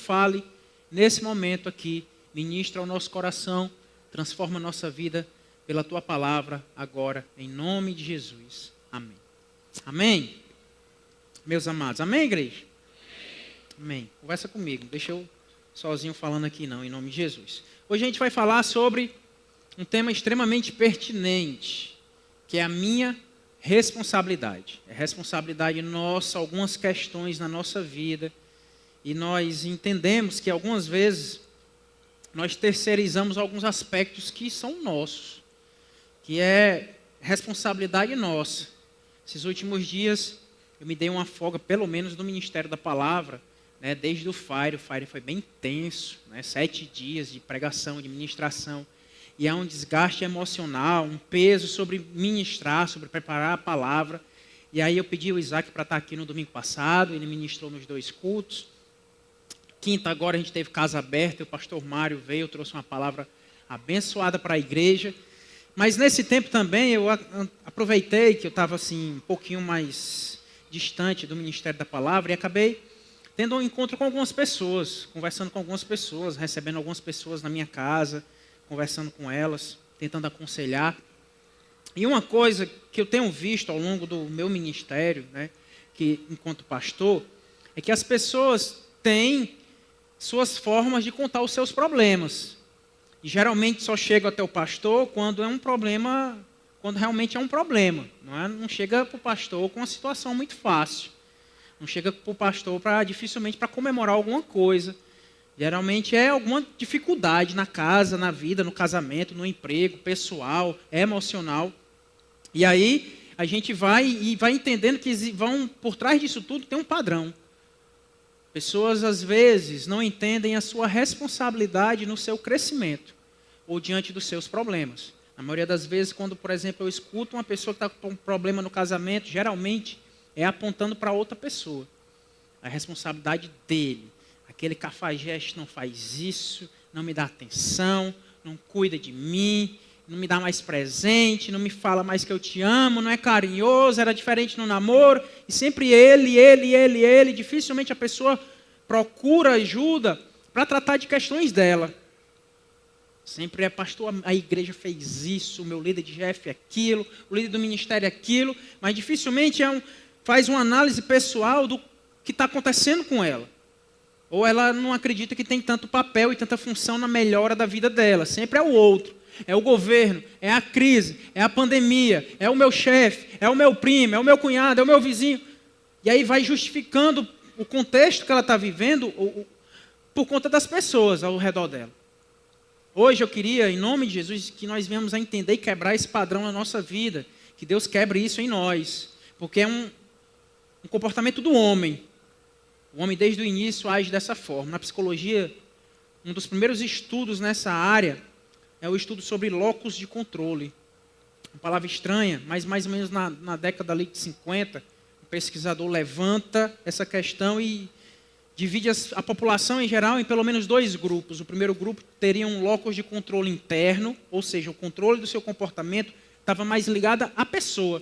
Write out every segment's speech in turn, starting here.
fale nesse momento aqui, ministra ao nosso coração, transforma a nossa vida pela tua palavra agora, em nome de Jesus. Amém. Amém? Meus amados, amém, igreja? Amém. Conversa comigo, não deixa eu sozinho falando aqui não, em nome de Jesus. Hoje a gente vai falar sobre um tema extremamente pertinente, que é a minha responsabilidade. É responsabilidade nossa, algumas questões na nossa vida, e nós entendemos que algumas vezes nós terceirizamos alguns aspectos que são nossos, que é responsabilidade nossa. Esses últimos dias eu me dei uma folga, pelo menos no Ministério da Palavra, né, desde o Fire foi bem intenso, né, 7 dias de pregação, de ministração, e há um desgaste emocional, um peso sobre ministrar, sobre preparar a palavra. E aí eu pedi ao Isaac para estar aqui no domingo passado, ele ministrou nos 2 cultos. Quinta agora a gente teve casa aberta, o pastor Mário veio, trouxe uma palavra abençoada para a igreja. Mas nesse tempo também eu aproveitei que eu estava assim um pouquinho mais distante do Ministério da Palavra e acabei tendo um encontro com algumas pessoas, conversando com algumas pessoas, recebendo algumas pessoas na minha casa, conversando com elas, tentando aconselhar. E uma coisa que eu tenho visto ao longo do meu ministério, né, que enquanto pastor, é que as pessoas têm suas formas de contar os seus problemas. E geralmente só chega até o pastor quando é um problema, quando realmente é um problema. Não chega para o pastor com uma situação muito fácil. Não chega para o pastor dificilmente para comemorar alguma coisa. Geralmente é alguma dificuldade na casa, na vida, no casamento, no emprego, pessoal, emocional. E aí a gente vai entendendo que por trás disso tudo tem um padrão. Pessoas às vezes não entendem a sua responsabilidade no seu crescimento ou diante dos seus problemas. Na maioria das vezes, quando, por exemplo, eu escuto uma pessoa que está com um problema no casamento, geralmente é apontando para outra pessoa. A responsabilidade dele. Aquele cafajeste não faz isso, não me dá atenção, não cuida de mim, não me dá mais presente, não me fala mais que eu te amo, não é carinhoso, era diferente no namoro. E sempre ele. Dificilmente a pessoa procura ajuda para tratar de questões dela. Sempre é, pastor, a igreja fez isso, o meu líder de GF aquilo, o líder do ministério aquilo, mas dificilmente faz uma análise pessoal do que está acontecendo com ela. Ou ela não acredita que tem tanto papel e tanta função na melhora da vida dela. Sempre é o outro, é o governo, é a crise, é a pandemia, é o meu chefe, é o meu primo, é o meu cunhado, é o meu vizinho. E aí vai justificando o contexto que ela está vivendo por conta das pessoas ao redor dela. Hoje eu queria, em nome de Jesus, que nós venhamos a entender e quebrar esse padrão na nossa vida. Que Deus quebre isso em nós. Porque é um comportamento do homem. O homem desde o início age dessa forma. Na psicologia, um dos primeiros estudos nessa área é o estudo sobre locus de controle. Uma palavra estranha, mas mais ou menos na década ali de 50, o pesquisador levanta essa questão e divide a população em geral em pelo menos 2 grupos. O primeiro grupo teria um locus de controle interno, ou seja, o controle do seu comportamento estava mais ligado à pessoa,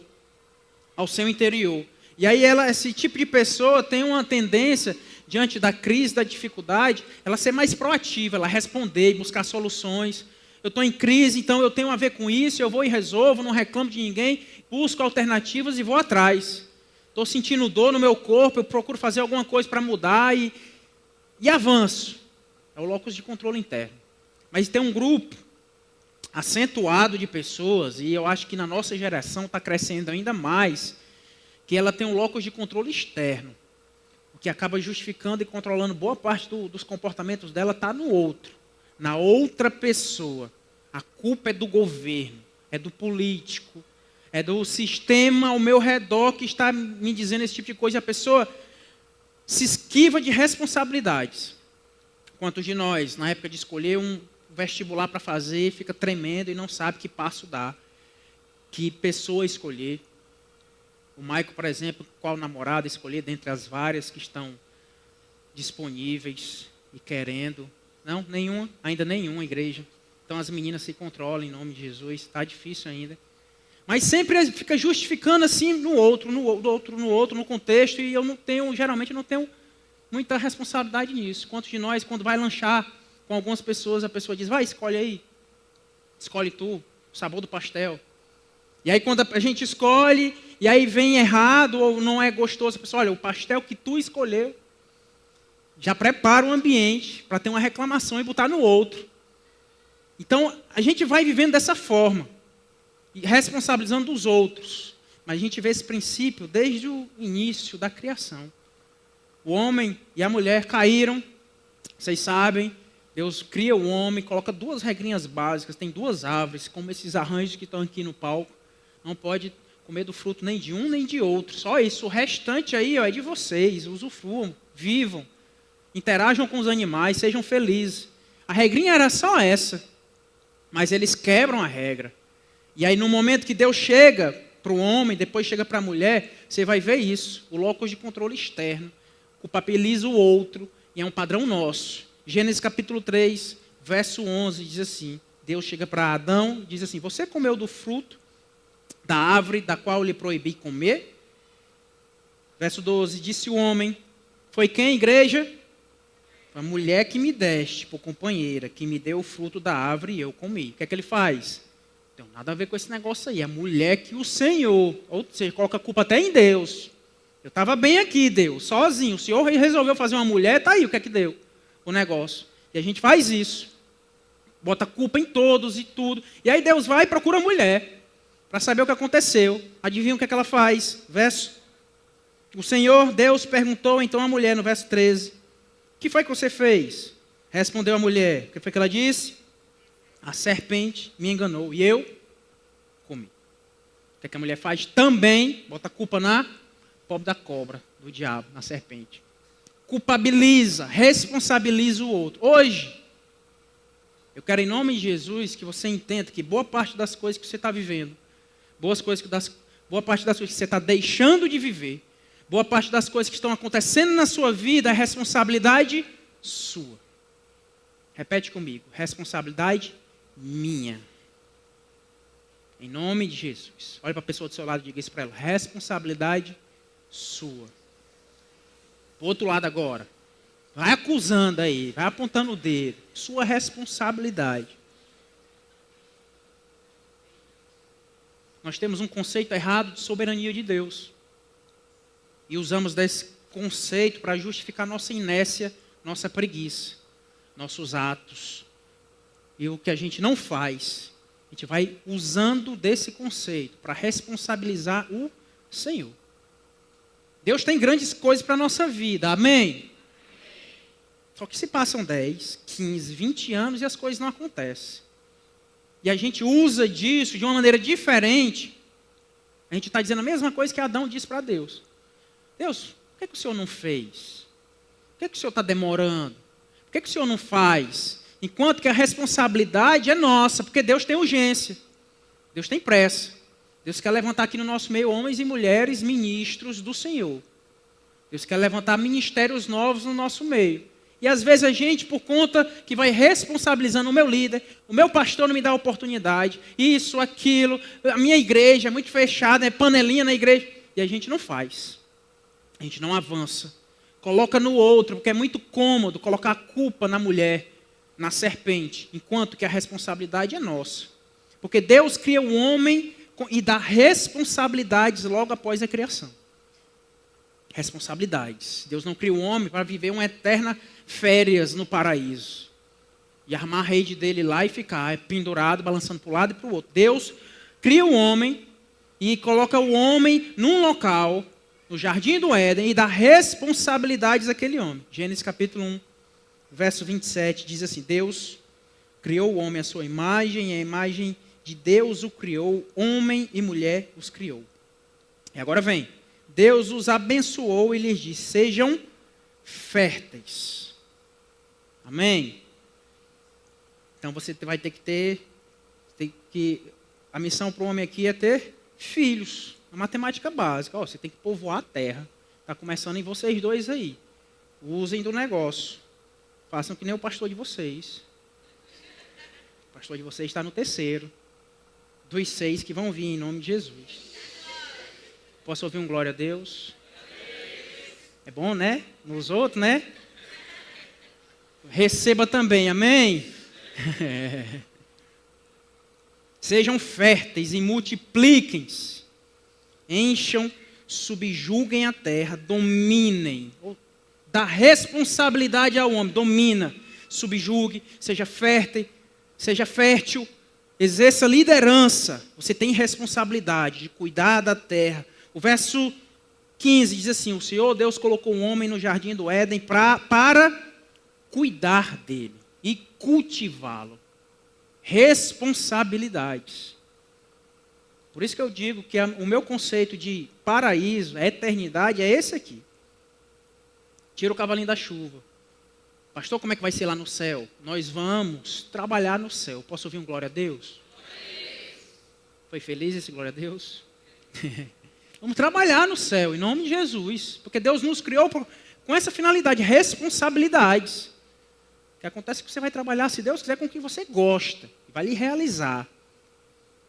ao seu interior. E aí esse tipo de pessoa tem uma tendência, diante da crise, da dificuldade, ela ser mais proativa, ela responder e buscar soluções. Eu estou em crise, então eu tenho a ver com isso, eu vou e resolvo, não reclamo de ninguém, busco alternativas e vou atrás. Estou sentindo dor no meu corpo, eu procuro fazer alguma coisa para mudar e avanço. É o locus de controle interno. Mas tem um grupo acentuado de pessoas, e eu acho que na nossa geração está crescendo ainda mais, que ela tem um locus de controle externo, o que acaba justificando e controlando boa parte dos comportamentos dela está no outro, na outra pessoa. A culpa é do governo, é do político, é do sistema ao meu redor que está me dizendo esse tipo de coisa. E a pessoa se esquiva de responsabilidades. Quantos de nós, na época de escolher um vestibular para fazer, fica tremendo e não sabe que passo dar, que pessoa escolher. O Maico, por exemplo, qual namorada escolher dentre as várias que estão disponíveis e querendo. Não, nenhuma, ainda nenhuma igreja. Então as meninas se controlam em nome de Jesus, está difícil ainda. Mas sempre fica justificando assim no outro, no contexto, e eu geralmente não tenho muita responsabilidade nisso. Quantos de nós, quando vai lanchar com algumas pessoas, a pessoa diz, vai, escolhe aí. Escolhe tu, o sabor do pastel. E aí quando a gente escolhe, e aí vem errado ou não é gostoso, a pessoa, olha, o pastel que tu escolheu, já prepara o ambiente para ter uma reclamação e botar no outro. Então, a gente vai vivendo dessa forma, responsabilizando os outros. Mas a gente vê esse princípio desde o início da criação. O homem e a mulher caíram, vocês sabem, Deus cria o homem, coloca 2 regrinhas básicas, tem 2 árvores, como esses arranjos que estão aqui no palco. Não pode comer do fruto nem de um nem de outro, só isso. O restante aí é de vocês, usufruam, vivam, interajam com os animais, sejam felizes. A regrinha era só essa, mas eles quebram a regra. E aí no momento que Deus chega para o homem, depois chega para a mulher, você vai ver isso, o locus de controle externo, culpabiliza o outro, e é um padrão nosso. Gênesis capítulo 3, verso 11, diz assim, Deus chega para Adão, diz assim, você comeu do fruto da árvore da qual lhe proibi comer? Verso 12, disse o homem, foi quem, igreja? A mulher que me deste por companheira, que me deu o fruto da árvore e eu comi. O que é que ele faz? Não tem nada a ver com esse negócio aí. A mulher que o Senhor, ou seja, coloca a culpa até em Deus. Eu estava bem aqui, Deus, sozinho. O Senhor resolveu fazer uma mulher, está aí o que é que deu o negócio. E a gente faz isso. Bota culpa em todos e tudo. E aí Deus vai e procura a mulher para saber o que aconteceu. Adivinha o que é que ela faz? Verso. O Senhor, Deus, perguntou então à mulher, no verso 13. O que foi que você fez? Respondeu a mulher. O que foi que ela disse? A serpente me enganou e eu comi. O que é que a mulher faz? Também bota a culpa na pobre da cobra, do diabo, na serpente. Culpabiliza, responsabiliza o outro. Hoje, eu quero em nome de Jesus que você entenda que boa parte das coisas que você está vivendo, boa parte das coisas que você está deixando de viver, boa parte das coisas que estão acontecendo na sua vida é responsabilidade sua. Repete comigo, responsabilidade minha. Em nome de Jesus. Olha para a pessoa do seu lado e diga isso para ela. Responsabilidade sua. Para o outro lado agora. Vai acusando aí, vai apontando o dedo. Sua responsabilidade. Nós temos um conceito errado de soberania de Deus. E usamos desse conceito para justificar nossa inércia, nossa preguiça, nossos atos. E o que a gente não faz, a gente vai usando desse conceito para responsabilizar o Senhor. Deus tem grandes coisas para a nossa vida, amém? Só que se passam 10, 15, 20 anos e as coisas não acontecem. E a gente usa disso de uma maneira diferente. A gente está dizendo a mesma coisa que Adão disse para Deus. Deus, por que o Senhor não fez? Por que o Senhor está demorando? Por que o Senhor não faz? Enquanto que a responsabilidade é nossa, porque Deus tem urgência. Deus tem pressa. Deus quer levantar aqui no nosso meio homens e mulheres ministros do Senhor. Deus quer levantar ministérios novos no nosso meio. E às vezes a gente, por conta que vai responsabilizando o meu líder, o meu pastor não me dá oportunidade, isso, aquilo, a minha igreja é muito fechada, é panelinha na igreja, e a gente não faz. A gente não avança. Coloca no outro, porque é muito cômodo colocar a culpa na mulher, na serpente, enquanto que a responsabilidade é nossa. Porque Deus cria o homem e dá responsabilidades logo após a criação. Responsabilidades. Deus não cria o homem para viver uma eterna férias no paraíso. E armar a rede dele lá e ficar pendurado, balançando para um lado e para o outro. Deus cria o homem e coloca o homem num local, no jardim do Éden, e dá responsabilidades àquele homem. Gênesis capítulo 1, verso 27, diz assim, Deus criou o homem à sua imagem, e a imagem de Deus o criou, homem e mulher os criou. E agora vem, Deus os abençoou e lhes disse, sejam férteis. Amém? Então você vai ter que a missão para o homem aqui é ter filhos. A matemática básica. Você tem que povoar a terra. Está começando em vocês dois aí. Usem do negócio. Façam que nem o pastor de vocês. O pastor de vocês está no terceiro. Dos 6 que vão vir em nome de Jesus. Posso ouvir um glória a Deus? É bom, né? Nos outros, né? Receba também, amém? Sejam férteis e multipliquem-se. Encham, subjuguem a terra, dominem. Dá responsabilidade ao homem, domina, subjugue, seja fértil, exerça liderança. Você tem responsabilidade de cuidar da terra. O verso 15 diz assim: o Senhor Deus colocou um homem no jardim do Éden para cuidar dele e cultivá-lo. Responsabilidades. Por isso que eu digo que o meu conceito de paraíso, eternidade, é esse aqui. Tira o cavalinho da chuva. Pastor, como é que vai ser lá no céu? Nós vamos trabalhar no céu. Posso ouvir um glória a Deus? Foi feliz esse glória a Deus? Vamos trabalhar no céu, em nome de Jesus. Porque Deus nos criou com essa finalidade, responsabilidades. O que acontece é que você vai trabalhar, se Deus quiser, com o que você gosta. E vai lhe realizar.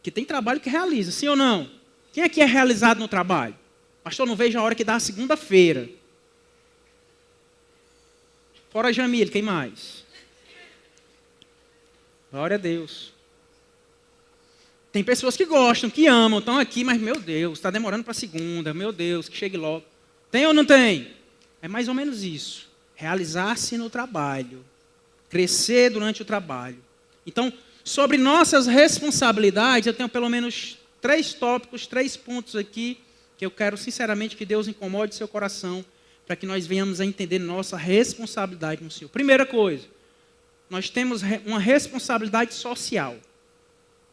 Que tem trabalho que realiza, sim ou não? Quem aqui é realizado no trabalho? Pastor, não vejo a hora que dá a segunda-feira. Fora Jamil, quem mais? Glória a Deus. Tem pessoas que gostam, que amam, estão aqui, mas meu Deus, está demorando para segunda, meu Deus, que chegue logo. Tem ou não tem? É mais ou menos isso. Realizar-se no trabalho. Crescer durante o trabalho. Então, sobre nossas responsabilidades, eu tenho pelo menos 3 tópicos, 3 pontos aqui, que eu quero sinceramente que Deus incomode seu coração, para que nós venhamos a entender nossa responsabilidade no Senhor. Primeira coisa, nós temos uma responsabilidade social.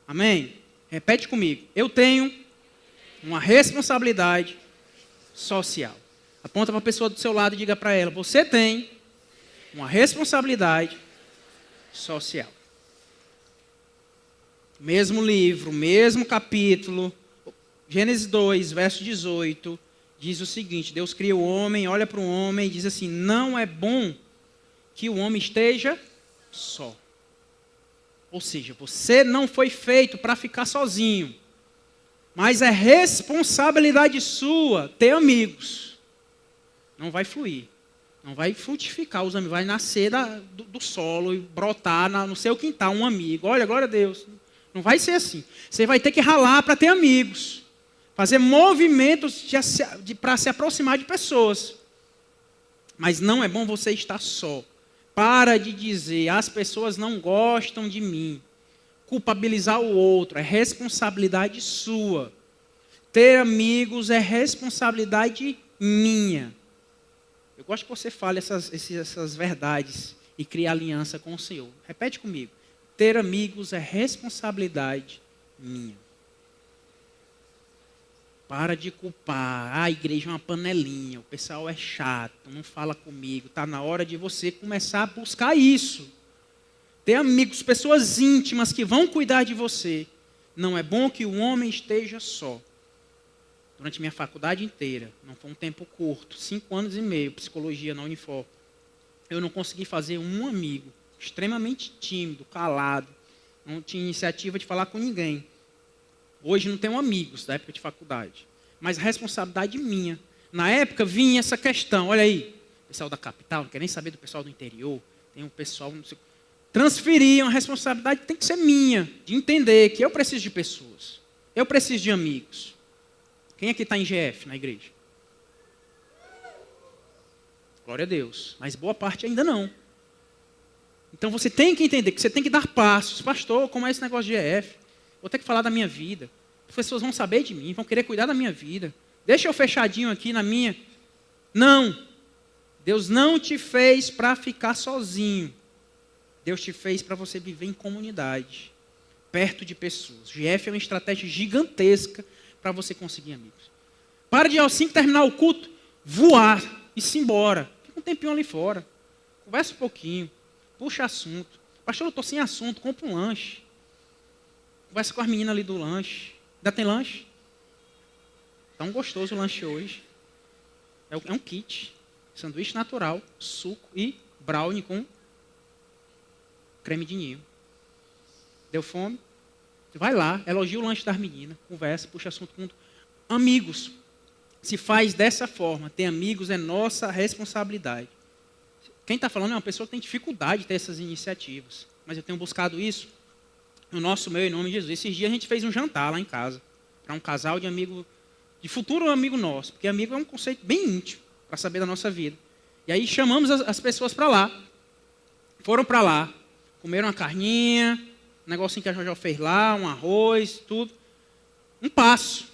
Amém? Repete comigo. Eu tenho uma responsabilidade social. Aponta para a pessoa do seu lado e diga para ela: você tem uma responsabilidade social. Mesmo livro, mesmo capítulo, Gênesis 2, verso 18, diz o seguinte: Deus cria o homem, olha para o homem e diz assim: não é bom que o homem esteja só. Ou seja, você não foi feito para ficar sozinho, mas é responsabilidade sua ter amigos. Não vai fluir, não vai frutificar, os amigos, vai nascer do solo e brotar no seu quintal um amigo. Olha, glória a Deus. Não vai ser assim. Você vai ter que ralar para ter amigos. Fazer movimentos para se aproximar de pessoas. Mas não é bom você estar só. Para de dizer: as pessoas não gostam de mim. Culpabilizar o outro é responsabilidade sua. Ter amigos é responsabilidade minha. Eu gosto que você fale essas verdades e crie aliança com o Senhor. Repete comigo. Ter amigos é responsabilidade minha. Para de culpar. A igreja é uma panelinha, o pessoal é chato, não fala comigo. Está na hora de você começar a buscar isso. Ter amigos, pessoas íntimas que vão cuidar de você. Não é bom que o homem esteja só. Durante minha faculdade inteira, não foi um tempo curto, 5 anos e meio, psicologia na Unifor, eu não consegui fazer um amigo. Extremamente tímido, calado, não tinha iniciativa de falar com ninguém. Hoje não tenho amigos da época de faculdade, mas a responsabilidade minha. Na época vinha essa questão, olha aí, o pessoal da capital, não quer nem saber do pessoal do interior, tem um pessoal, não sei, transferiam a responsabilidade, tem que ser minha, de entender que eu preciso de pessoas, eu preciso de amigos. Quem aqui está em GF na igreja? Glória a Deus, mas boa parte ainda não. Então você tem que entender que você tem que dar passos. Pastor, como é esse negócio de GF? Vou ter que falar da minha vida. As pessoas vão saber de mim, vão querer cuidar da minha vida. Deixa eu fechadinho aqui na minha. Não. Deus não te fez para ficar sozinho. Deus te fez para você viver em comunidade, perto de pessoas. GF é uma estratégia gigantesca para você conseguir amigos. Para de, assim que terminar o culto, voar e se embora. Fica um tempinho ali fora. Conversa um pouquinho. Puxa assunto. Pastor, eu estou sem assunto, compra um lanche. Conversa com as meninas ali do lanche. Ainda tem lanche? Tão gostoso o lanche hoje. É um kit. Sanduíche natural, suco e brownie com creme de ninho. Deu fome? Vai lá, elogia o lanche das meninas, conversa, puxa assunto com amigos. se faz dessa forma. Ter amigos é nossa responsabilidade. Quem está falando é uma pessoa que tem dificuldade de ter essas iniciativas. Mas eu tenho buscado isso no nosso meio, em nome de Jesus. Esses dias a gente fez um jantar lá em casa, para um casal de amigo, de futuro amigo nosso. Porque amigo é um conceito bem íntimo, para saber da nossa vida. E aí chamamos as pessoas para lá. Foram para lá, comeram uma carninha, um negocinho que a Jojó fez lá, um arroz, tudo. Um passo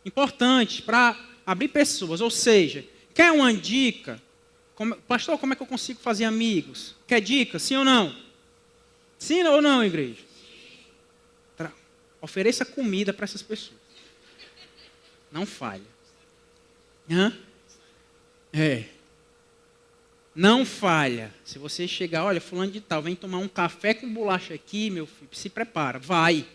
importante para abrir pessoas. Ou seja, quer uma dica? Pastor, como é que eu consigo fazer amigos? Quer dica? Sim ou não? Sim ou não, igreja? Ofereça comida para essas pessoas. Não falha. Não falha. Se você chegar, olha, fulano de tal, vem tomar um café com bolacha aqui, meu filho, se prepara, vai.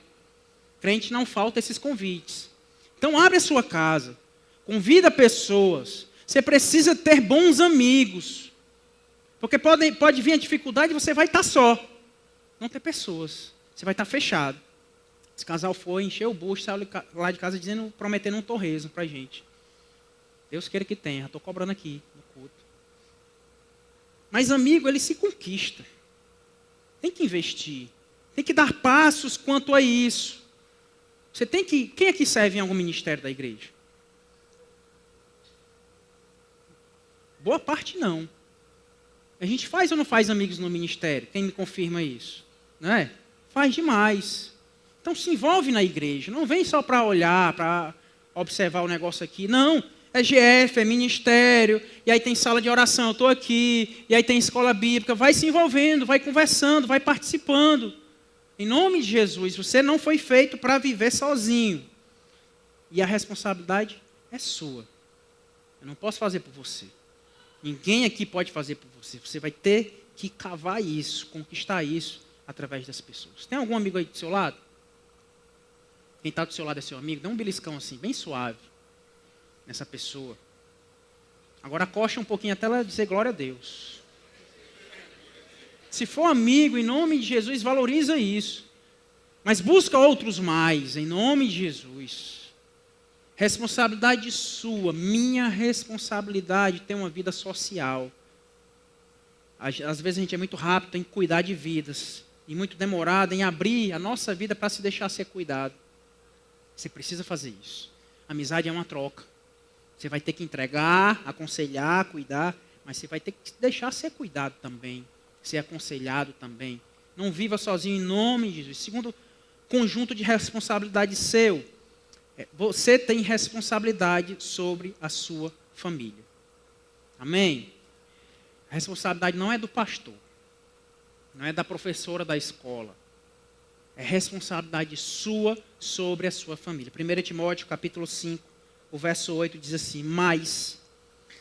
Crente não falta esses convites. Então abre a sua casa, convida pessoas. Você precisa ter bons amigos. Porque pode vir a dificuldade e você vai estar só. Não ter pessoas. Você vai estar fechado. Esse casal foi, encheu o bucho, saiu lá de casa prometendo um torresmo pra gente. Deus queira que tenha, estou cobrando aqui no culto. Mas amigo, ele se conquista. Tem que investir. Tem que dar passos quanto a isso. Você tem que... Quem aqui serve em algum ministério da igreja? Boa parte não. A gente faz ou não faz amigos no ministério? Quem me confirma isso? Não é? Faz demais. Então se envolve na igreja. Não vem só para olhar, para observar o negócio aqui. Não. É GF, é ministério. E aí tem sala de oração, eu estou aqui. E aí tem escola bíblica. Vai se envolvendo, vai conversando, vai participando. Em nome de Jesus, você não foi feito para viver sozinho. E a responsabilidade é sua. Eu não posso fazer por você. Ninguém aqui pode fazer por você. Você vai ter que cavar isso, conquistar isso através das pessoas. Tem algum amigo aí do seu lado? Quem está do seu lado é seu amigo? Dá um beliscão assim, bem suave, nessa pessoa. Agora acosta um pouquinho até ela dizer glória a Deus. Se for amigo, em nome de Jesus, valoriza isso. Mas busca outros mais, em nome de Jesus. Responsabilidade sua, minha responsabilidade ter uma vida social. Às vezes a gente é muito rápido em cuidar de vidas. E muito demorado em abrir a nossa vida para se deixar ser cuidado. Você precisa fazer isso. Amizade é uma troca. Você vai ter que entregar, aconselhar, cuidar. Mas você vai ter que deixar ser cuidado também. Ser aconselhado também. Não viva sozinho em nome de Jesus. Segundo conjunto de responsabilidade seu. Você tem responsabilidade sobre a sua família. Amém? A responsabilidade não é do pastor. Não é da professora da escola. É responsabilidade sua sobre a sua família. 1 Timóteo capítulo 5, o verso 8 diz assim: mas,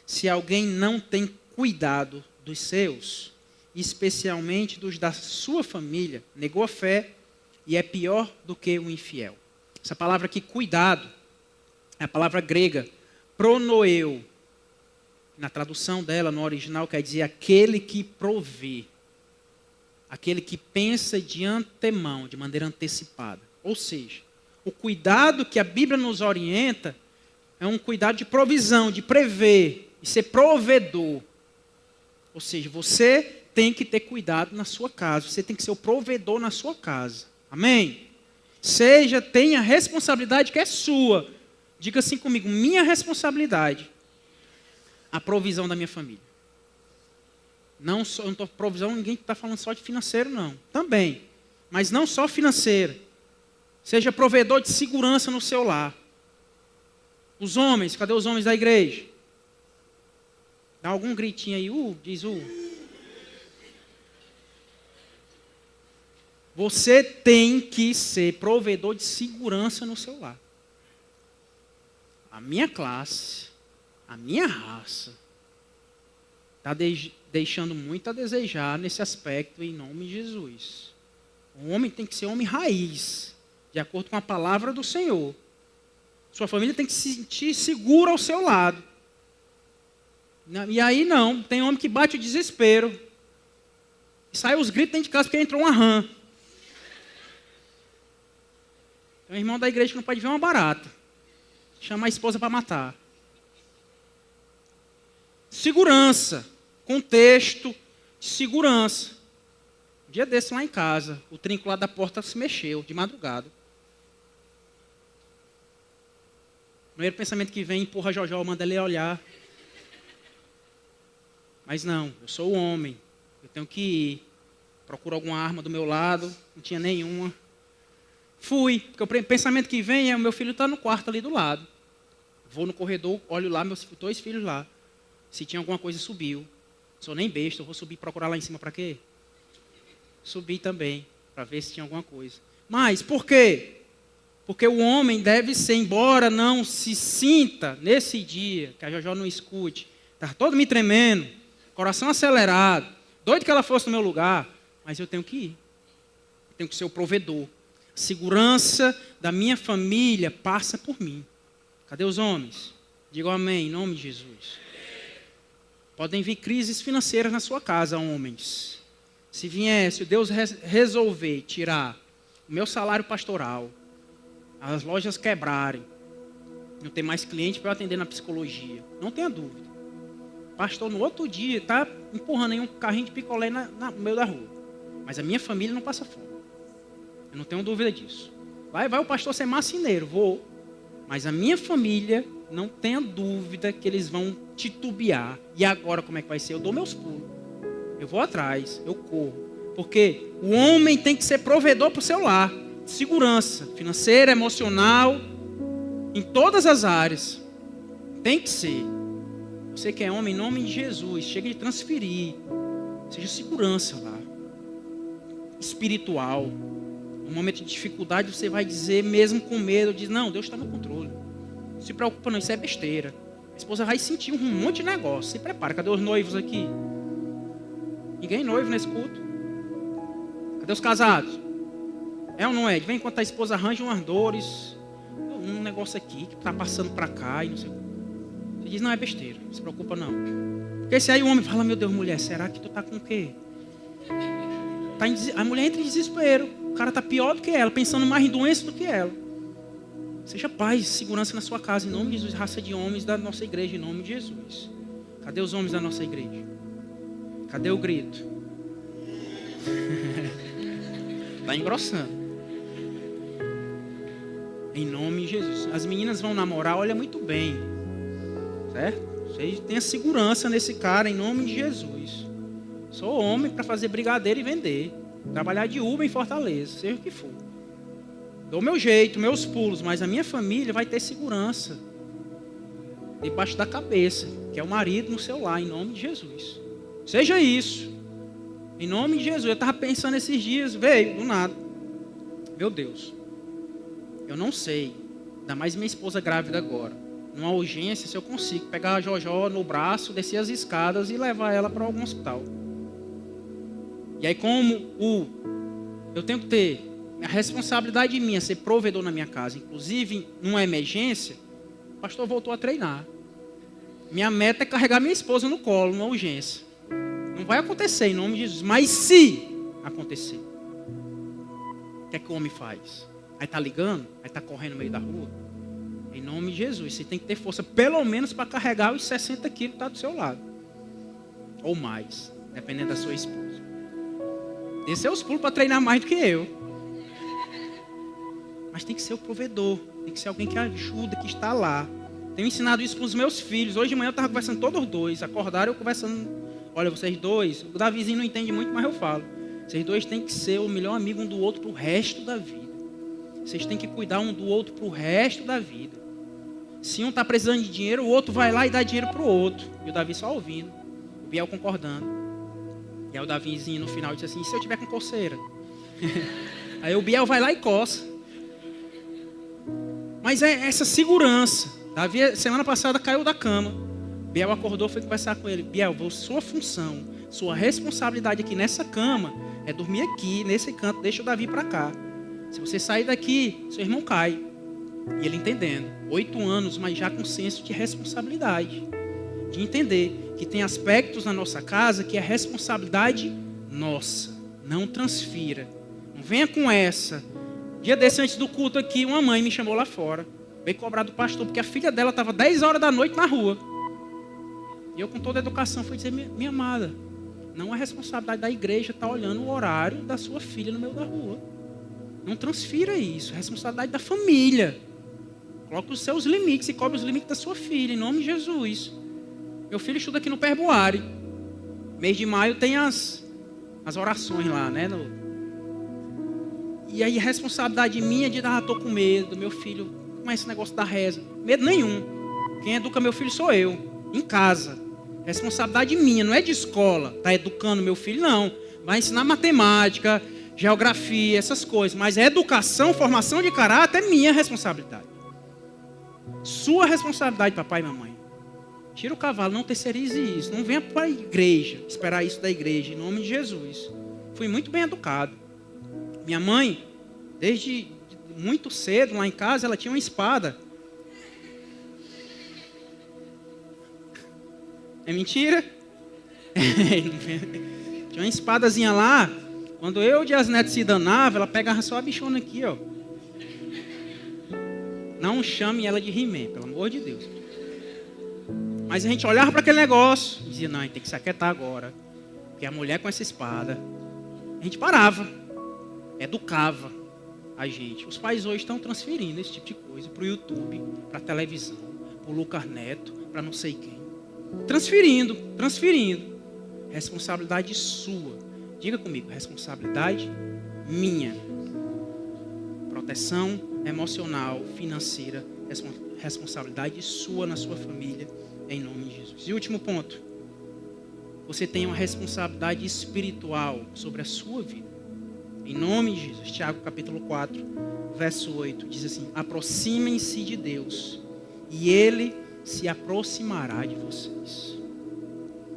se alguém não tem cuidado dos seus, especialmente dos da sua família, negou a fé e é pior do que o infiel. Essa palavra aqui, cuidado, é a palavra grega, pronoeu. Na tradução dela, no original, quer dizer aquele que provê. Aquele que pensa de antemão, de maneira antecipada. Ou seja, o cuidado que a Bíblia nos orienta é um cuidado de provisão, de prever, de ser provedor. Ou seja, você tem que ter cuidado na sua casa. Você tem que ser o provedor na sua casa. Amém? Tenha a responsabilidade que é sua. Diga assim comigo, minha responsabilidade. A provisão da minha família. Não estou provisão, ninguém está falando só de financeiro, não. Também. Mas não só financeiro. Seja provedor de segurança no seu lar. Os homens, cadê os homens da igreja? Dá algum gritinho aí, diz Você tem que ser provedor de segurança no seu lar. A minha classe, a minha raça, está deixando muito a desejar nesse aspecto em nome de Jesus. O homem tem que ser homem raiz, de acordo com a palavra do Senhor. Sua família tem que se sentir segura ao seu lado. E aí não, tem homem que bate o desespero. E sai os gritos dentro de casa porque entrou uma rã. Tem um irmão da igreja que não pode ver uma barata. Chama a esposa para matar. Segurança, contexto de segurança. Um dia desse lá em casa, o trinco lá da porta se mexeu, de madrugada. O primeiro pensamento que vem, empurra Jojó, manda ele olhar. Mas não, eu sou o homem, eu tenho que ir. Procuro alguma arma do meu lado, não tinha nenhuma. Fui, porque o pensamento que vem é, o meu filho está no quarto ali do lado. Vou no corredor, olho lá, meus 2 filhos lá. Se tinha alguma coisa, subiu. Sou nem besta, eu vou subir e procurar lá em cima para quê? Subi também, para ver se tinha alguma coisa. Mas, por quê? Porque o homem deve ser, embora não se sinta nesse dia, que a Jojó não escute, está todo me tremendo, coração acelerado, doido que ela fosse no meu lugar, mas eu tenho que ir. Eu tenho que ser o provedor. A segurança da minha família passa por mim. Cadê os homens? Digam amém, em nome de Jesus. Podem vir crises financeiras na sua casa, homens. Se viesse, Deus resolver tirar o meu salário pastoral, as lojas quebrarem, não ter mais cliente para eu atender na psicologia, não tenha dúvida. O pastor no outro dia está empurrando aí um carrinho de picolé no meio da rua. Mas a minha família não passa fome. Eu não tenho dúvida disso. Vai o pastor ser marceneiro, vou. Mas a minha família, não tenha dúvida que eles vão titubear. E agora como é que vai ser? Eu dou meus pulos. Eu vou atrás, eu corro. Porque o homem tem que ser provedor para o seu lar. Segurança financeira, emocional, em todas as áreas. Tem que ser. Você que é homem, em nome de Jesus, chega de transferir. Seja segurança lá. Espiritual. No momento de dificuldade, você vai dizer, mesmo com medo, diz, não, Deus está no controle. Não se preocupa não, isso é besteira. A esposa vai sentir um monte de negócio. Se prepara, cadê os noivos aqui? Ninguém noivo nesse culto. Cadê os casados? É ou não é? Vem enquanto a esposa arranja umas dores. Um negócio aqui que está passando para cá e não sei o que. Você diz, não, é besteira, não se preocupa não. Porque se aí o homem fala, meu Deus, mulher, será que tu está com o quê? A mulher entra em desespero. O cara está pior do que ela, pensando mais em doença do que ela. Seja paz, segurança na sua casa, em nome de Jesus, raça de homens da nossa igreja, em nome de Jesus. Cadê os homens da nossa igreja? Cadê o grito? Está engrossando. Em nome de Jesus. As meninas vão namorar, olha muito bem. Certo? Vocês tenham segurança nesse cara, em nome de Jesus. Sou homem para fazer brigadeiro e vender. Trabalhar de Uber em Fortaleza, seja o que for. Dou meu jeito, meus pulos, mas a minha família vai ter segurança. Debaixo da cabeça, que é o marido no seu lar, em nome de Jesus. Seja isso. Em nome de Jesus. Eu estava pensando esses dias, veio do nada. Meu Deus. Eu não sei, ainda mais minha esposa grávida agora. Numa urgência, se eu consigo pegar a Jojó no braço, descer as escadas e levar ela para algum hospital. E aí eu tenho que ter a responsabilidade minha, ser provedor na minha casa. Inclusive, numa emergência, o pastor voltou a treinar. Minha meta é carregar minha esposa no colo, numa urgência. Não vai acontecer em nome de Jesus. Mas se acontecer, o que é que o homem faz? Aí está ligando? Aí está correndo no meio da rua? Em nome de Jesus. Você tem que ter força, pelo menos, para carregar os 60 quilos que está do seu lado. Ou mais, dependendo da sua esposa. Dê seus pulos para treinar mais do que eu. Mas tem que ser o provedor. Tem que ser alguém que ajuda, que está lá. Tenho ensinado isso para os meus filhos. Hoje de manhã eu estava conversando todos os dois. Acordaram eu conversando. Olha, vocês dois. O Davizinho não entende muito, mas eu falo. Vocês dois têm que ser o melhor amigo um do outro para o resto da vida. Vocês têm que cuidar um do outro para o resto da vida. Se um está precisando de dinheiro, o outro vai lá e dá dinheiro para o outro. E o Davi só ouvindo. O Biel concordando. E aí o Davizinho no final disse assim, e se eu tiver com coceira? Aí o Biel vai lá e coça. Mas é essa segurança. Davi, semana passada, caiu da cama. Biel acordou, foi conversar com ele. Biel, sua função, sua responsabilidade aqui nessa cama é dormir aqui, nesse canto, deixa o Davi para cá. Se você sair daqui, seu irmão cai. E ele entendendo. 8 anos, mas já com senso de responsabilidade. De entender que tem aspectos na nossa casa que é responsabilidade nossa. Não transfira. Não venha com essa. Dia desse, antes do culto aqui, uma mãe me chamou lá fora. Veio cobrar do pastor, porque a filha dela estava 10 horas da noite na rua. E eu, com toda a educação, fui dizer: minha amada, não é responsabilidade da igreja estar olhando o horário da sua filha no meio da rua. Não transfira isso, é responsabilidade da família. Coloque os seus limites e cobre os limites da sua filha, em nome de Jesus. Meu filho estuda aqui no Perboari. Mês de maio tem as orações lá, né? E aí a responsabilidade minha de dar, estou com medo, meu filho, como é esse negócio da reza? Medo nenhum. Quem educa meu filho sou eu, em casa. Responsabilidade minha, não é de escola, tá educando meu filho, não. Vai ensinar matemática, geografia, essas coisas. Mas a educação, formação de caráter é minha responsabilidade. Sua responsabilidade, papai e mamãe. Tira o cavalo, não terceirize isso. Não venha para a igreja, esperar isso da igreja, em nome de Jesus. Fui muito bem educado. Minha mãe, desde muito cedo, lá em casa, ela tinha uma espada. É mentira? Tinha uma espadazinha lá. Quando eu e as netas se danava, ela pegava só a bichona aqui, ó. Não chame ela de He-Man, pelo amor de Deus. Mas a gente olhava para aquele negócio e dizia: não, a gente tem que se aquietar agora. Porque a mulher com essa espada. A gente parava. Educava a gente. Os pais hoje estão transferindo esse tipo de coisa para o YouTube, para a televisão, para o Lucas Neto, para não sei quem. Transferindo. Responsabilidade sua. Diga comigo, responsabilidade minha. Proteção emocional, financeira, responsabilidade sua na sua família, em nome de Jesus. E último ponto. Você tem uma responsabilidade espiritual sobre a sua vida. Em nome de Jesus. Tiago capítulo 4, verso 8, diz assim: aproximem-se de Deus, e Ele se aproximará de vocês.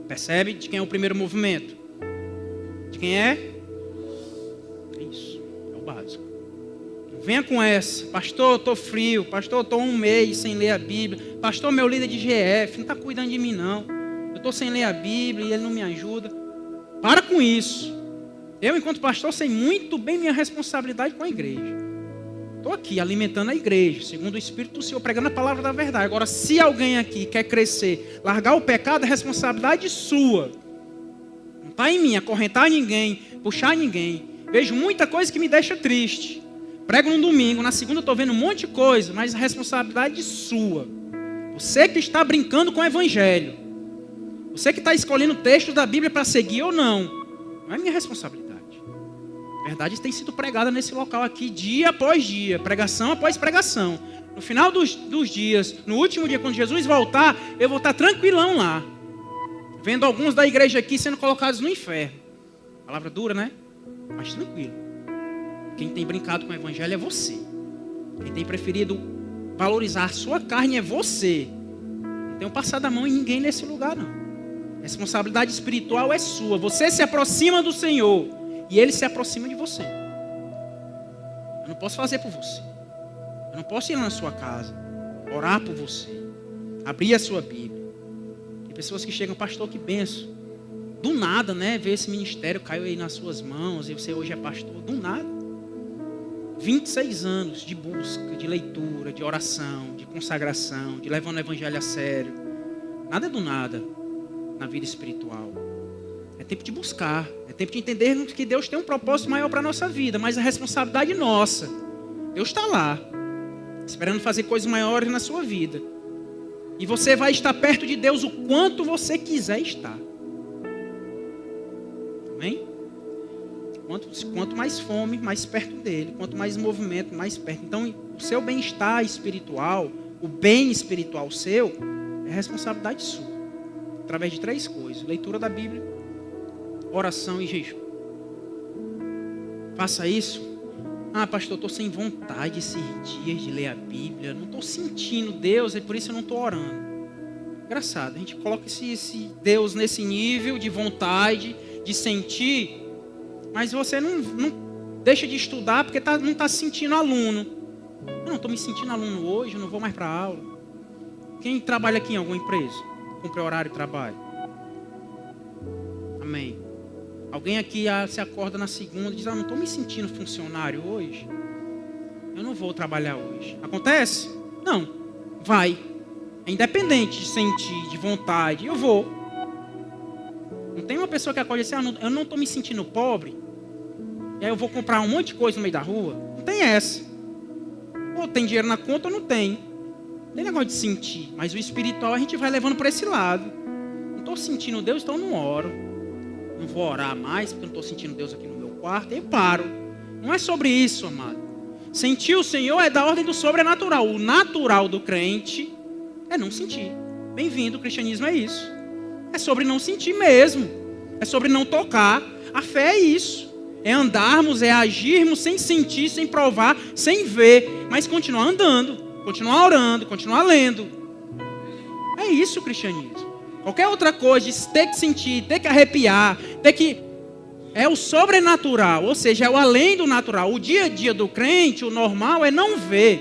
Percebe de quem é o primeiro movimento? De quem é? É isso, é o básico. Venha com essa: pastor, eu estou frio, pastor, eu estou 1 mês sem ler a Bíblia, pastor, meu líder de GF não está cuidando de mim não, eu estou sem ler a Bíblia e ele não me ajuda. Para com isso. Eu, enquanto pastor, sei muito bem minha responsabilidade com a igreja. Estou aqui alimentando a igreja, segundo o Espírito do Senhor, pregando a palavra da verdade. Agora, se alguém aqui quer crescer, largar o pecado, é responsabilidade sua. Não está em mim acorrentar ninguém, puxar ninguém. Vejo muita coisa que me deixa triste. Prego no domingo, na segunda estou vendo um monte de coisa, mas a responsabilidade é sua. Você que está brincando com o evangelho. Você que está escolhendo textos da Bíblia para seguir ou não. Não é minha responsabilidade. A verdade tem sido pregada nesse local aqui dia após dia, pregação após pregação. No final dos dias, no último dia, quando Jesus voltar, eu vou estar tranquilão lá. Vendo alguns da igreja aqui sendo colocados no inferno. Palavra dura, né? Mas tranquilo. Quem tem brincado com o evangelho é você. Quem tem preferido valorizar a sua carne é você. Não tenho passado a mão em ninguém nesse lugar, não. A responsabilidade espiritual é sua. Você se aproxima do Senhor e Ele se aproxima de você. Eu não posso fazer por você. Eu não posso ir lá na sua casa, orar por você, abrir a sua Bíblia. Tem pessoas que chegam: pastor, que benção. Do nada, né? Ver esse ministério caiu aí nas suas mãos e você hoje é pastor. Do nada. 26 anos de busca, de leitura, de oração, de consagração, de levando o evangelho a sério. Nada é do nada na vida espiritual. É tempo de buscar, é tempo de entendermos que Deus tem um propósito maior para a nossa vida, mas a responsabilidade é nossa. Deus está lá, esperando fazer coisas maiores na sua vida. E você vai estar perto de Deus o quanto você quiser estar. Amém? Quanto mais fome, mais perto dele. Quanto mais movimento, mais perto. Então, o seu bem-estar espiritual, o bem espiritual seu, é responsabilidade sua. Através de 3 coisas: leitura da Bíblia, oração e jejum. Faça isso. Ah, pastor, estou sem vontade esses dias de ler a Bíblia. Não estou sentindo Deus, é por isso eu não estou orando. Engraçado, a gente coloca esse Deus nesse nível de vontade, de sentir, mas você não deixa de estudar porque não está se sentindo aluno. Eu não estou me sentindo aluno hoje, eu não vou mais para a aula. Quem trabalha aqui em alguma empresa? Cumpre horário de trabalho? Amém. Alguém aqui se acorda na segunda e diz: não estou me sentindo funcionário hoje. Eu não vou trabalhar hoje. Acontece? Não. Vai. É independente de sentir, de vontade. Eu vou. Não tem uma pessoa que acorde assim, eu não estou me sentindo pobre, e aí eu vou comprar um monte de coisa no meio da rua. Não tem essa. Ou tem dinheiro na conta ou não tem. Não tem negócio de sentir. Mas o espiritual a gente vai levando para esse lado. Não estou sentindo Deus, então não oro. Não vou orar mais, porque eu não estou sentindo Deus aqui no meu quarto. E paro. Não é sobre isso, amado. Sentir o Senhor é da ordem do sobrenatural. O natural do crente é não sentir. Bem-vindo, o cristianismo é isso. É sobre não sentir mesmo. É sobre não tocar. A fé é isso. É andarmos, é agirmos sem sentir, sem provar, sem ver, mas continuar andando, continuar orando, continuar lendo. É isso o cristianismo. Qualquer outra coisa, ter que sentir, ter que arrepiar, ter que... É o sobrenatural, ou seja, é o além do natural. O dia a dia do crente, o normal é não ver.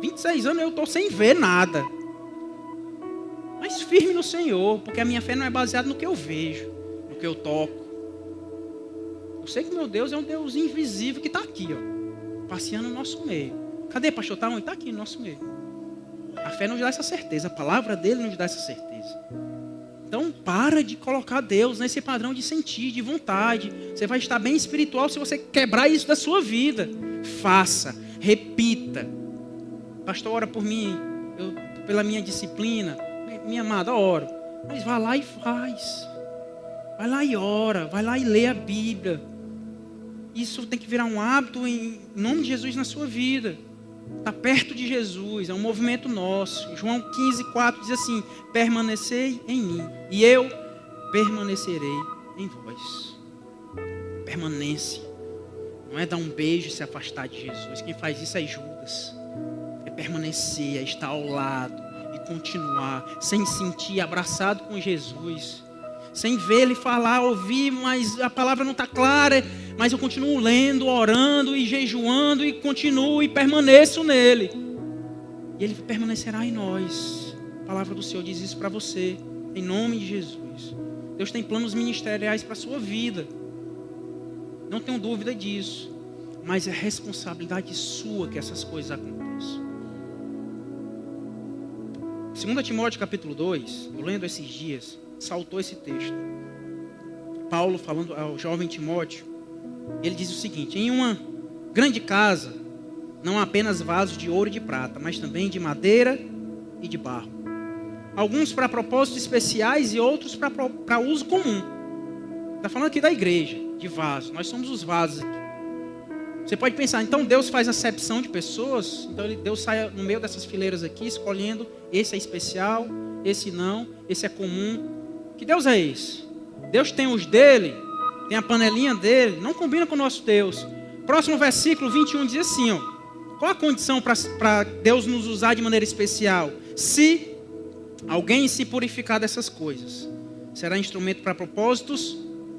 26 anos eu estou sem ver nada. Mas firme no Senhor, porque a minha fé não é baseada no que eu vejo, no que eu toco. Eu sei que meu Deus é um Deus invisível que está aqui, ó, passeando no nosso meio. Cadê, pastor? Está onde? Está aqui no nosso meio. A fé nos dá essa certeza, a palavra dele nos dá essa certeza. Então, para de colocar Deus nesse padrão de sentir, de vontade. Você vai estar bem espiritual se você quebrar isso da sua vida. Faça, repita. Pastor, ora por mim, pela minha disciplina. Minha amada, oro. Mas vá lá e faz. Vai lá e ora, vai lá e lê a Bíblia. Isso tem que virar um hábito em nome de Jesus na sua vida. Está perto de Jesus, é um movimento nosso. João 15:4 diz assim: permanecei em mim, e eu permanecerei em vós. Permanece. Não é dar um beijo e se afastar de Jesus. Quem faz isso é Judas. É permanecer, é estar ao lado e continuar, sem sentir, abraçado com Jesus. Sem ver ele falar, ouvir, mas a palavra não está clara, mas eu continuo lendo, orando e jejuando e continuo e permaneço nele. E ele permanecerá em nós. A palavra do Senhor diz isso para você, em nome de Jesus. Deus tem planos ministeriais para a sua vida. Não tenho dúvida disso. Mas é responsabilidade sua que essas coisas aconteçam. 2 Timóteo capítulo 2, eu lendo esses dias, saltou esse texto. Paulo falando ao jovem Timóteo, ele diz o seguinte: em uma grande casa, não há apenas vasos de ouro e de prata, mas também de madeira e de barro. Alguns para propósitos especiais e outros para uso comum. Está falando aqui da igreja, de vasos. Nós somos os vasos aqui. Você pode pensar, então Deus faz acepção de pessoas? Então Deus sai no meio dessas fileiras aqui, escolhendo, esse é especial, esse não, esse é comum. Que Deus é esse? Deus tem os dele, tem a panelinha dele, não combina com o nosso Deus. Próximo versículo 21 diz assim, ó, qual a condição para Deus nos usar de maneira especial? Se alguém se purificar dessas coisas, será instrumento para propósitos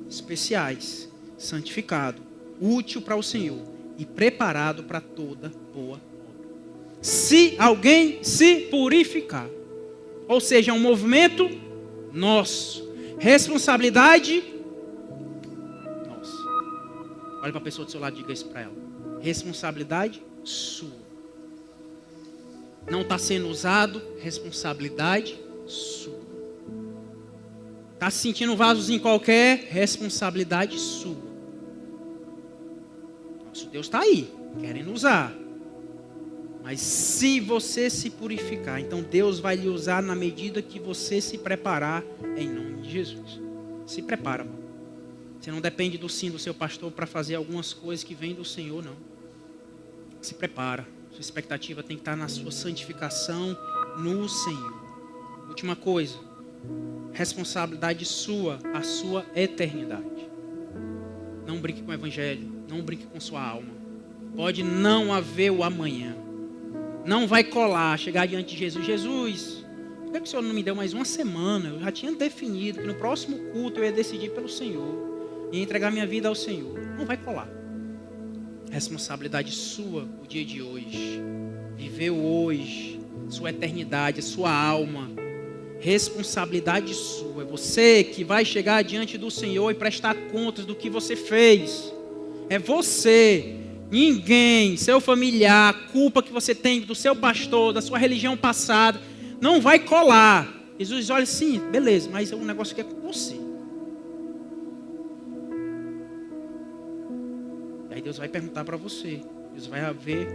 especiais, santificado, útil para o Senhor e preparado para toda boa obra. Se alguém se purificar, ou seja, é um movimento nosso, responsabilidade nossa. Olha para a pessoa do seu lado e diga isso para ela. Responsabilidade sua. Não está sendo usado, responsabilidade sua. Está se sentindo um vasozinho qualquer, responsabilidade sua. Nosso Deus está aí, querendo usar. Mas se você se purificar, então Deus vai lhe usar na medida que você se preparar em nome de Jesus. Se prepara, mano. Você não depende do sim do seu pastor para fazer algumas coisas que vêm do Senhor, não. Se prepara. Sua expectativa tem que estar na sua santificação no Senhor. Última coisa. Responsabilidade sua, a sua eternidade. Não brinque com o evangelho. Não brinque com sua alma. Pode não haver o amanhã. Não vai colar, chegar diante de Jesus. Jesus, por que o Senhor não me deu mais uma semana? Eu já tinha definido que no próximo culto eu ia decidir pelo Senhor. E entregar minha vida ao Senhor. Não vai colar. Responsabilidade sua, o dia de hoje. Viver hoje. Sua eternidade, sua alma. Responsabilidade sua. É você que vai chegar diante do Senhor e prestar contas do que você fez. É você. Ninguém, seu familiar, a culpa que você tem do seu pastor, da sua religião passada, não vai colar. Jesus olha assim, beleza, mas o negócio aqui é com você. E aí Deus vai perguntar para você. Deus vai ver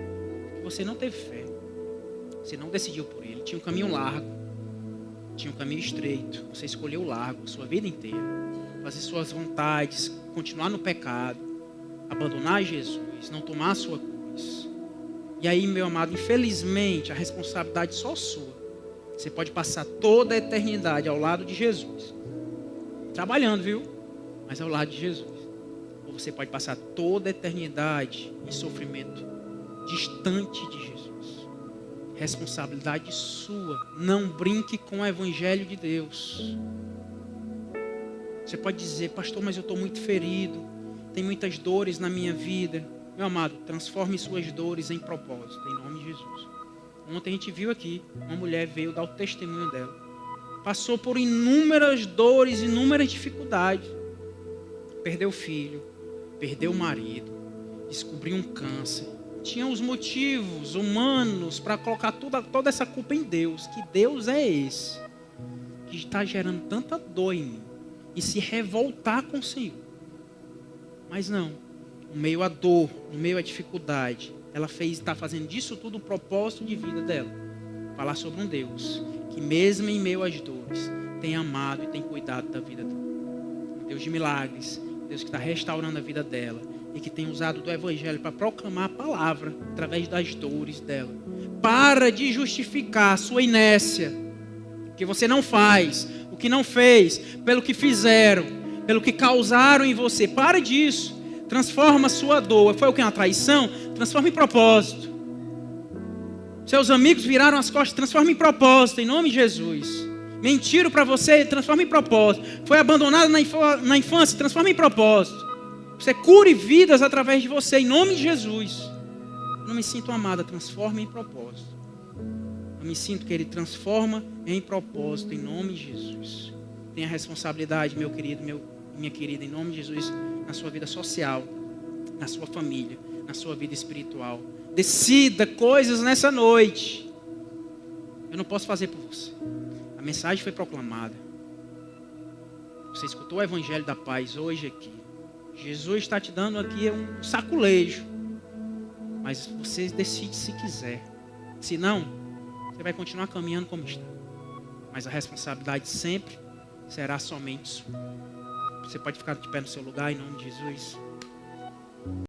que você não teve fé. Você não decidiu por ele. Tinha um caminho largo. Tinha um caminho estreito. Você escolheu o largo, sua vida inteira. Fazer suas vontades, continuar no pecado, abandonar Jesus, não tomar a sua cruz. E aí, meu amado, infelizmente, a responsabilidade só sua. Você pode passar toda a eternidade ao lado de Jesus. Trabalhando, viu? Mas ao lado de Jesus. Ou você pode passar toda a eternidade em sofrimento, distante de Jesus. Responsabilidade sua. Não brinque com o evangelho de Deus. Você pode dizer, pastor, mas eu estou muito ferido. Tem muitas dores na minha vida. Meu amado, transforme suas dores em propósito, em nome de Jesus. Ontem a gente viu aqui, uma mulher veio dar o testemunho dela. Passou por inúmeras dores, inúmeras dificuldades. Perdeu o filho, perdeu o marido, descobriu um câncer. Tinha os motivos humanos para colocar toda essa culpa em Deus. Que Deus é esse que está gerando tanta dor em mim. E se revoltar com o Senhor. Mas não, no meio à dor, no meio à dificuldade, ela está fazendo disso tudo o propósito de vida dela. Falar sobre um Deus que mesmo em meio às dores, tem amado e tem cuidado da vida dela. Um Deus de milagres, um Deus que está restaurando a vida dela e que tem usado do Evangelho para proclamar a palavra através das dores dela. Para de justificar a sua inércia, o que você não faz, o que não fez, pelo que fizeram, pelo que causaram em você. Para disso. Transforma a sua dor. Foi o que? Uma traição? Transforma em propósito. Seus amigos viraram as costas. Transforma em propósito, em nome de Jesus. Mentiram para você, transforma em propósito. Foi abandonado na infância, transforma em propósito. Você cure vidas através de você, em nome de Jesus. Eu não me sinto amada, transforma em propósito. Eu me sinto que Ele transforma em propósito, em nome de Jesus. Tenha responsabilidade, meu querido, minha querida, em nome de Jesus, na sua vida social, na sua família, na sua vida espiritual. Decida coisas nessa noite. Eu não posso fazer por você. A mensagem foi proclamada. Você escutou o Evangelho da Paz hoje aqui. Jesus está te dando aqui um saculejo. Mas você decide se quiser. Se não, você vai continuar caminhando como está. Mas a responsabilidade sempre será somente sua. Você pode ficar de pé no seu lugar em nome de Jesus.